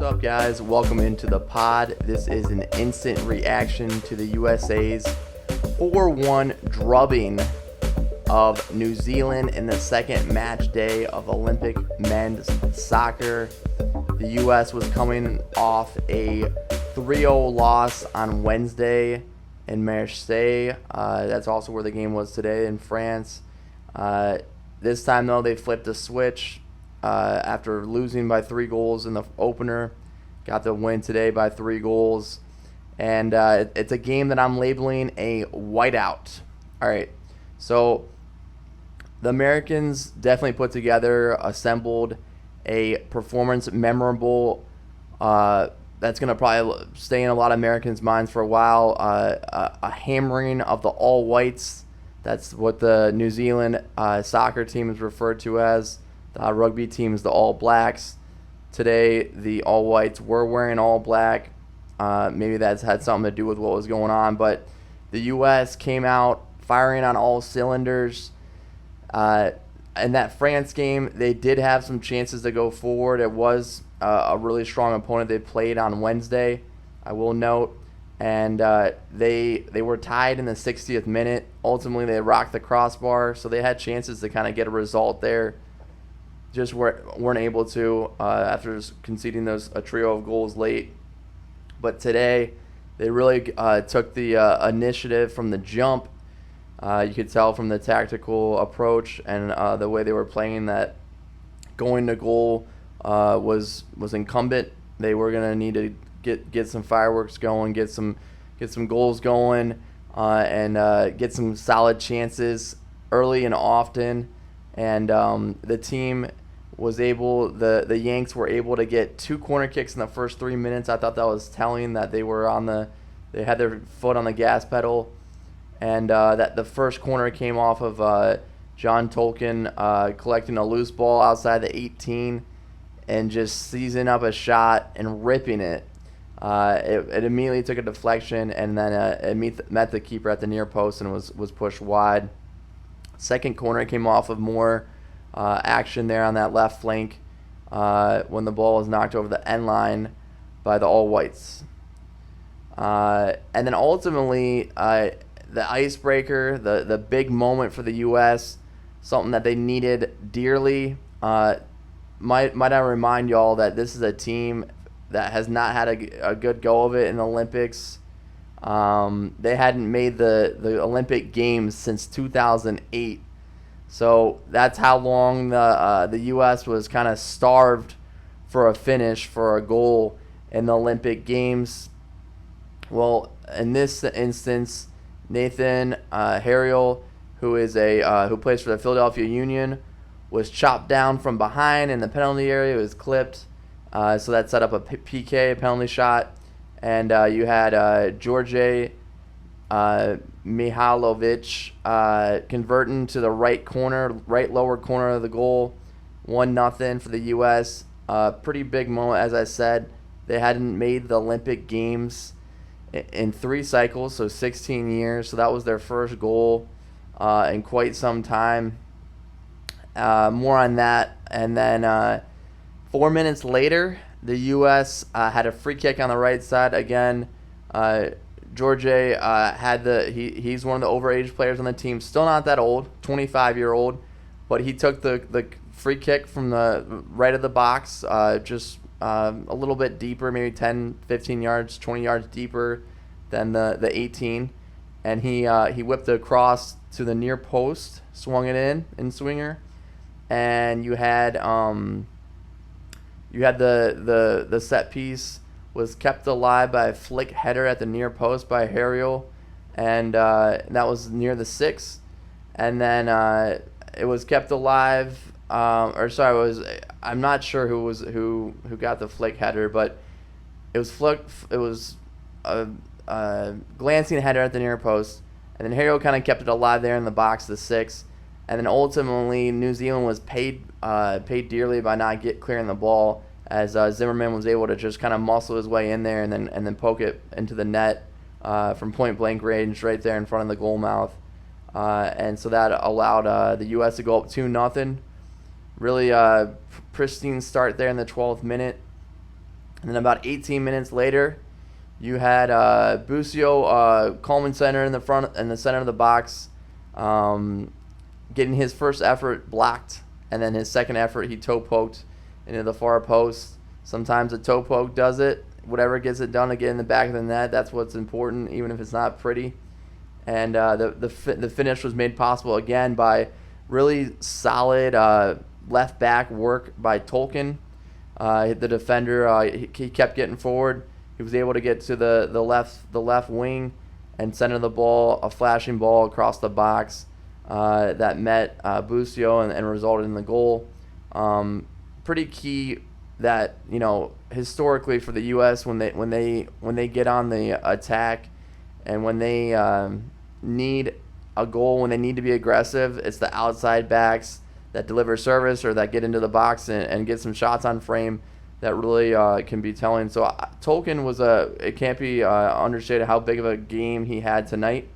up, guys? Welcome into the pod. This is an instant reaction to the USA's 4-1 drubbing of New Zealand in the second match day of Olympic men's soccer. The U.S. was coming off a 3-0 loss on Wednesday in Marseille. That's also where the game was today in France. This time, though, they flipped a switch. After losing by 3 goals in the opener, got the win today by 3 goals. And it's a game that I'm labeling a whiteout. All right, so the Americans definitely put together, assembled a performance memorable that's going to probably stay in a lot of Americans' minds for a while. A hammering of the All Whites. That's what the New Zealand soccer team is referred to as. The rugby team is the All Blacks. Today, the All Whites were wearing all black. Maybe that's had something to do with what was going on. But the U.S. came out firing on all cylinders. In that France game, they did have some chances to go forward. It was a really strong opponent they played on Wednesday, I will note. And they were tied in the 60th minute. Ultimately, they rocked the crossbar, so they had chances to kind of get a result there. Just weren't able to after conceding a trio of goals late. But today, they really took the initiative from the jump. You could tell from the tactical approach and the way they were playing that going to goal was incumbent. They were going to need to get some fireworks going, get some goals going, and get some solid chances early and often. And the team was able, the Yanks were able to get 2 corner kicks in the first 3 minutes. I thought that was telling that they had their foot on the gas pedal. And that the first corner came off of John Tolkien collecting a loose ball outside the 18 and just seizing up a shot and ripping it. It immediately took a deflection, and then it met the keeper at the near post and was pushed wide. Second corner came off of more action there on that left flank when the ball was knocked over the end line by the All Whites. And then ultimately, the icebreaker, the big moment for the U.S., something that they needed dearly. Might I remind y'all that this is a team that has not had a good go of it in the Olympics. They hadn't made the Olympic Games since 2008. So that's how long the U.S. was kind of starved for a finish, for a goal in the Olympic Games. Well, in this instance, Nathan Harriel, who plays for the Philadelphia Union, was chopped down from behind in the penalty area. It was clipped. So that set up a PK, a penalty shot. And you had George Mihailovic converting to the right lower corner of the goal, 1-0 for the U.S. Pretty big moment, as I said. They hadn't made the Olympic Games in 3 cycles, so 16 years. So that was their first goal in quite some time. More on that. And then 4 minutes later, the U.S. had a free kick on the right side. Again, George he's one of the overage players on the team. Still not that old, 25-year-old, but he took the free kick from the right of the box, just a little bit deeper, maybe 10, 15 yards, 20 yards deeper than the 18, and he whipped it across to the near post, swung it in swinger, and you had the set piece was kept alive by a flick header at the near post by Harriel, and that was near the 6. And then it was kept alive. I'm not sure who got the flick header, but it was a glancing header at the near post, and then Harriel kind of kept it alive there in the box, the 6. And then ultimately, New Zealand was paid dearly by not clearing the ball, as Zimmerman was able to just kind of muscle his way in there and then poke it into the net from point blank range right there in front of the goal mouth. And so that allowed the U.S. to go up 2-0. Really pristine start there in the 12th minute. And then about 18 minutes later, you had Busio, Coleman center in the center of the box, getting his first effort blocked, and then his second effort he toe poked into the far post. Sometimes a toe poke does it. Whatever gets it done to get in the back of the net, that's what's important, even if it's not pretty. And the finish was made possible again by really solid left back work by Tolkien. The defender, he kept getting forward. He was able to get to the left wing and center the ball, a flashing ball across the box that met Busio and resulted in the goal. Pretty key that, historically for the U.S. when they get on the attack and when they need a goal, when they need to be aggressive, it's the outside backs that deliver service or that get into the box and get some shots on frame that really can be telling. So Tolkien it can't be understated how big of a game he had tonight.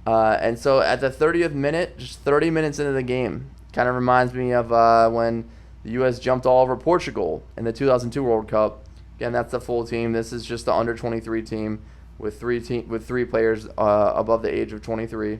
And so at the 30th minute, just 30 minutes into the game, kind of reminds me of when the U.S. jumped all over Portugal in the 2002 World Cup. Again, that's the full team. This is just the under 23 team with three players above the age of 23.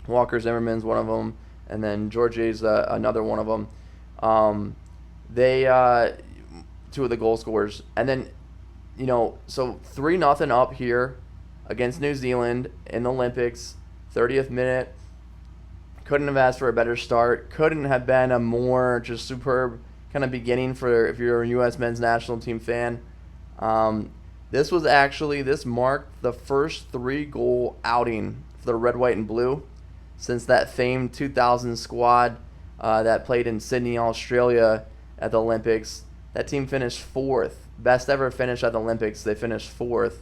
Walker Zimmerman's one of them, and then Georgie's another one of them. They two of the goal scorers, and then so 3-0 up here against New Zealand in the Olympics. 30th minute. Couldn't have asked for a better start. Couldn't have been a more just superb kind of beginning for if you're a U.S. men's national team fan. This marked the first 3-goal outing for the red, white, and blue since that famed 2000 squad that played in Sydney, Australia at the Olympics. That team finished 4th. Best ever finish at the Olympics. They finished 4th.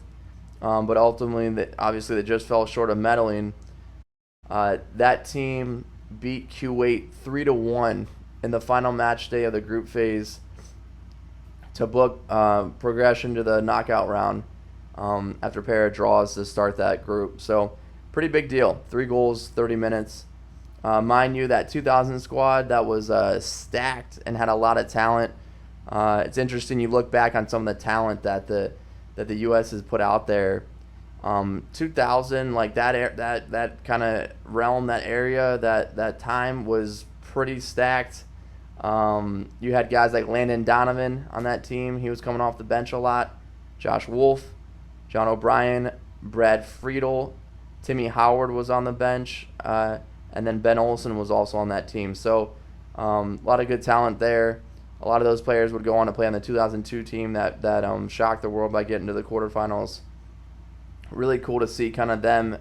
But ultimately, obviously, they just fell short of medaling. That team beat Kuwait 3-1 in the final match day of the group phase to book progression to the knockout round after a pair of draws to start that group. So pretty big deal. 3 goals, 30 minutes. Mind you, that 2000 squad that was stacked and had a lot of talent. It's interesting. You look back on some of the talent that the U.S. has put out there. 2000, like that kind of realm, that area, that time was pretty stacked. You had guys like Landon Donovan on that team. He was coming off the bench a lot. Josh Wolf, John O'Brien, Brad Friedel, Timmy Howard was on the bench, and then Ben Olsen was also on that team. So a lot of good talent there. A lot of those players would go on to play on the 2002 team that shocked the world by getting to the quarterfinals. Really cool to see kind of them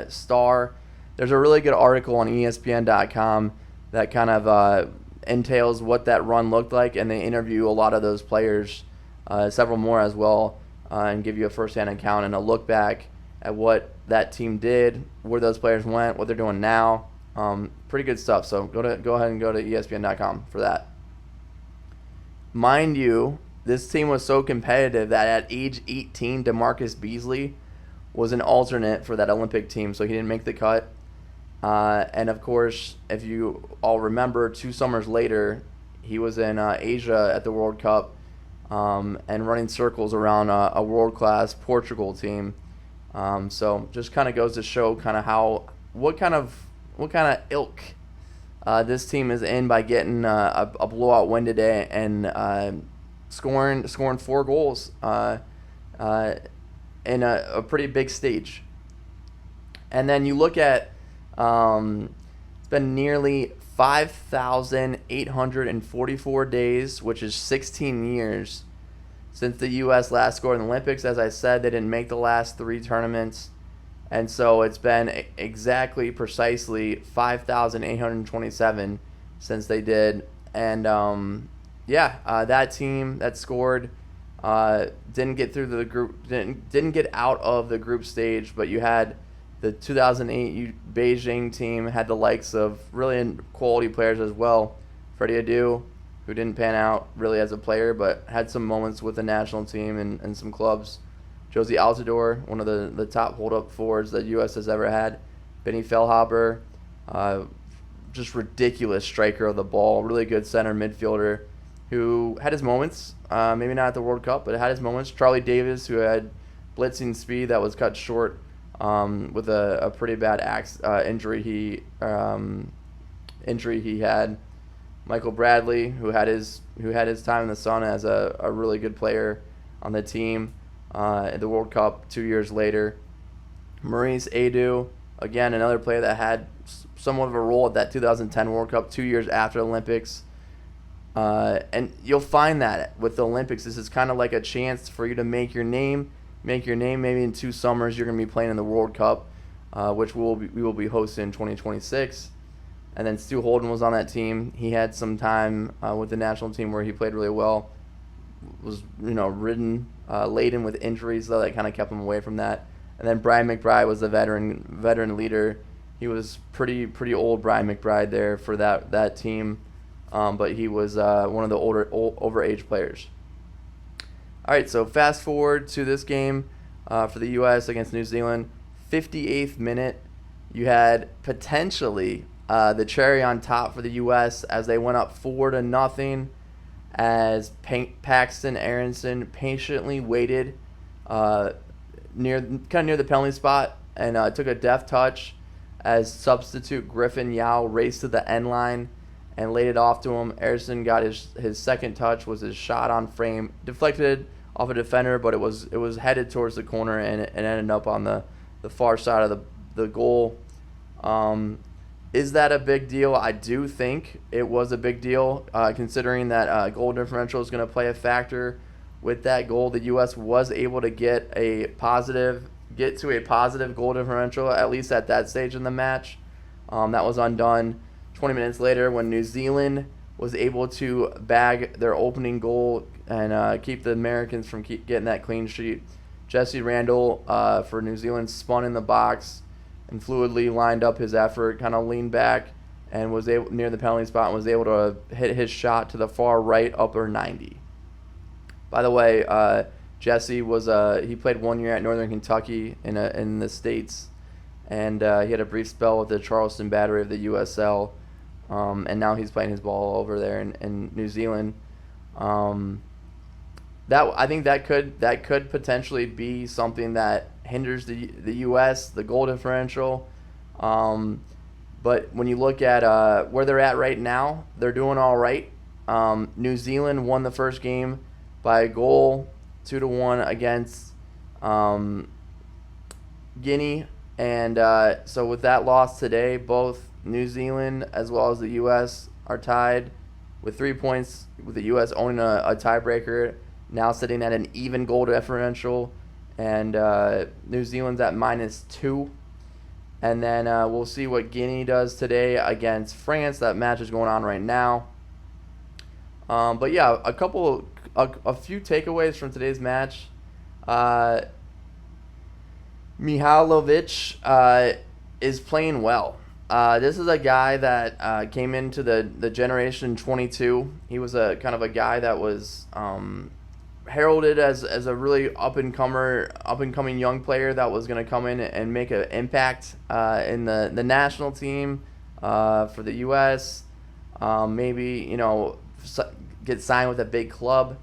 star. There's a really good article on ESPN.com that kind of entails what that run looked like, and they interview a lot of those players, several more as well, and give you a first-hand account and a look back at what that team did, where those players went, what they're doing now. Pretty good stuff. So go ahead and go to ESPN.com for that. Mind you, this team was so competitive that at age 18, DeMarcus Beasley was an alternate for that Olympic team, so he didn't make the cut. And of course, if you all remember, 2 summers later, he was in Asia at the World Cup and running circles around a world-class Portugal team. So just kind of goes to show kind of what kind of ilk this team is in by getting a blowout win today and scoring 4 goals in a pretty big stage. And then you look at it's been nearly 5,844 days, which is 16 years, since the U.S. last scored in the Olympics. As I said, they didn't make the last 3 tournaments. And so it's been precisely 5,827 since they did. And, that team that scored didn't get through the group, didn't get out of the group stage, but you had the 2008 Beijing team had the likes of really quality players as well. Freddie Adu, who didn't pan out really as a player, but had some moments with the national team and some clubs. Josie Altidore, one of the top hold-up forwards that U.S. has ever had. Benny Feilhaber, just ridiculous striker of the ball, really good center midfielder. who had his moments, maybe not at the World Cup, but had his moments. Charlie Davis, who had blitzing speed that was cut short with a pretty bad injury he had. Michael Bradley, who had his time in the sun as a really good player on the team at the World Cup 2 years later. Maurice Adu, again, another player that had somewhat of a role at that 2010 World Cup 2 years after the Olympics. And you'll find that with the Olympics, this is kind of like a chance for you to make your name. Maybe in 2 summers you're going to be playing in the World Cup, which we will be hosting in 2026. And then Stu Holden was on that team. He had some time with the national team where he played really well. Was laden with injuries though that kind of kept him away from that. And then Brian McBride was the veteran leader. He was pretty old Brian McBride there for that team, but he was one of the overage players. All right, so fast forward to this game for the U.S. against New Zealand. 58th minute, you had potentially the cherry on top for the U.S. as they went up 4-0, as Paxton Aronson patiently waited near the penalty spot and took a deft touch as substitute Griffin Yao raced to the end line and laid it off to him. Aronson got his second touch, was his shot on frame, deflected off a defender, but it was headed towards the corner and ended up on the far side of the goal. Is that a big deal? I do think it was a big deal, considering that goal differential is going to play a factor with that goal. The U.S. was able to get to a positive goal differential, at least at that stage in the match. That was undone 20 minutes later when New Zealand was able to bag their opening goal and keep the Americans from getting that clean sheet. Jesse Randall for New Zealand spun in the box and fluidly lined up his effort, kind of leaned back and was able near the penalty spot and was able to hit his shot to the far right upper 90. By the way, Jesse he played 1 year at Northern Kentucky in the States, and he had a brief spell with the Charleston Battery of the USL, and now he's playing his ball over there in New Zealand. I think that could potentially be something that hinders the U.S., the goal differential. But when you look at where they're at right now, they're doing all right. New Zealand won the first game by a goal, 2-1 against Guinea. And so with that loss today, both New Zealand as well as the U.S. are tied with 3 points, with the U.S. owning a tiebreaker, now sitting at an even goal differential, and New Zealand's at -2. And then we'll see what Guinea does today against France. That match is going on right now. But yeah, a few takeaways from today's match. Mihailovic is playing well. This is a guy that came into the Generation 22. He was a kind of a guy that was heralded as a really up and coming young player that was going to come in and make an impact in the national team for the U.S. Maybe get signed with a big club.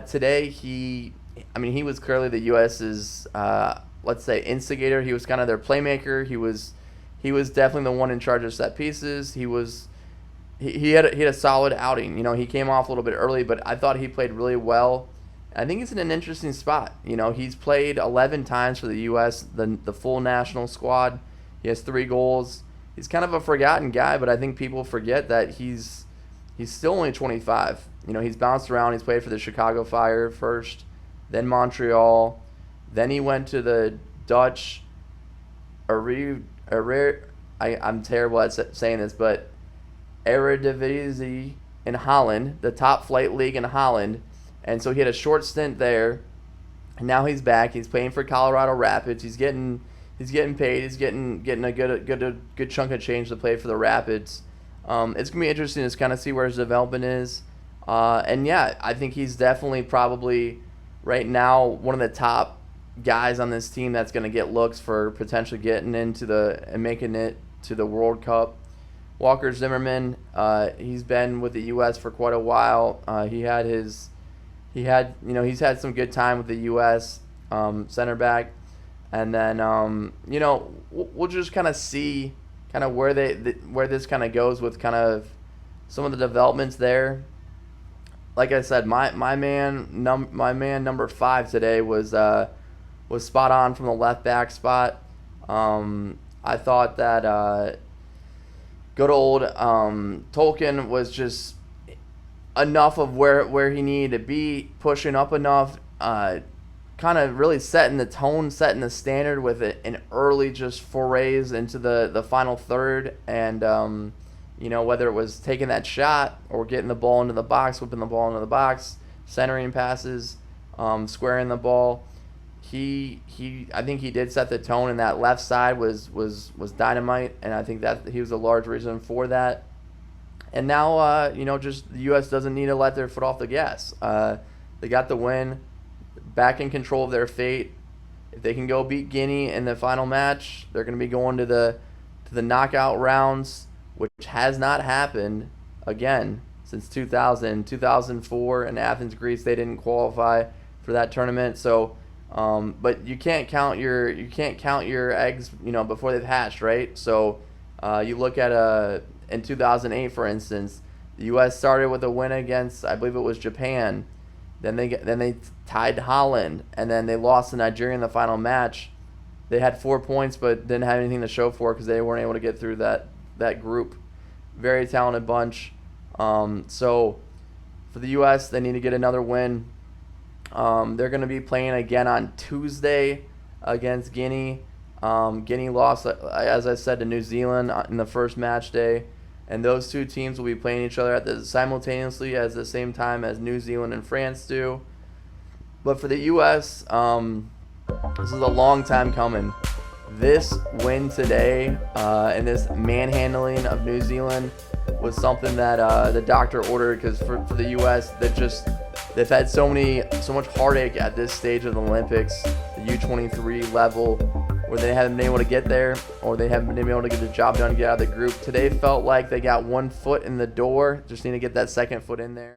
Today he was clearly the U.S.'s let's say instigator. He was kind of their playmaker. He was definitely the one in charge of set pieces. He had a solid outing. He came off a little bit early, but I thought he played really well. I think he's in an interesting spot. He's played 11 times for the U.S., the full national squad. He has 3 goals. He's kind of a forgotten guy, but I think people forget that he's still only 25. He's bounced around. He's played for the Chicago Fire first, then Montreal, then he went to the Dutch I'm terrible at saying this, but Eredivisie in Holland, the top flight league in Holland, and so he had a short stint there, and now he's back. He's playing for Colorado Rapids. He's getting paid. He's getting a good chunk of change to play for the Rapids. It's gonna be interesting to kind of see where his development is, and yeah, I think he's definitely probably right now one of the top guys on this team that's going to get looks for potentially getting into and making it to the World Cup. Walker Zimmerman, he's been with the U.S. for quite a while. He's had some good time with the U.S. Center back, and then we'll just kind of see kind of where where this kind of goes with kind of some of the developments there. Like I said, my man number 5 today was spot on from the left back spot. I thought that good old Tolkien was just enough of where he needed to be, pushing up enough, kind of really setting the tone, setting the standard with an early just forays into the final third, and whether it was taking that shot or getting the ball into the box, whipping the ball into the box, centering passes, squaring the ball. I think he did set the tone, and that left side was dynamite, and I think that he was a large reason for that. And now, just the U.S. doesn't need to let their foot off the gas. They got the win, back in control of their fate. If they can go beat Guinea in the final match, they're going to be going to the knockout rounds, which has not happened again since 2004 in Athens, Greece. They didn't qualify for that tournament, so. But you can't count your eggs, before they've hatched, right? So you look at in 2008, for instance, the U.S. started with a win against, I believe it was Japan. Then they tied Holland, and then they lost to Nigeria in the final match. They had 4 points, but didn't have anything to show for it because they weren't able to get through that group. Very talented bunch. So for the U.S., they need to get another win. They're going to be playing again on Tuesday against Guinea. Guinea lost, as I said, to New Zealand in the first match day. And those two teams will be playing each other simultaneously at the same time as New Zealand and France do. But for the U.S., this is a long time coming. This win today and this manhandling of New Zealand was something that the doctor ordered, because for the U.S., they've had so much heartache at this stage of the Olympics, the U23 level, where they haven't been able to get there, or they haven't been able to get the job done to get out of the group. Today felt like they got one foot in the door, just need to get that second foot in there.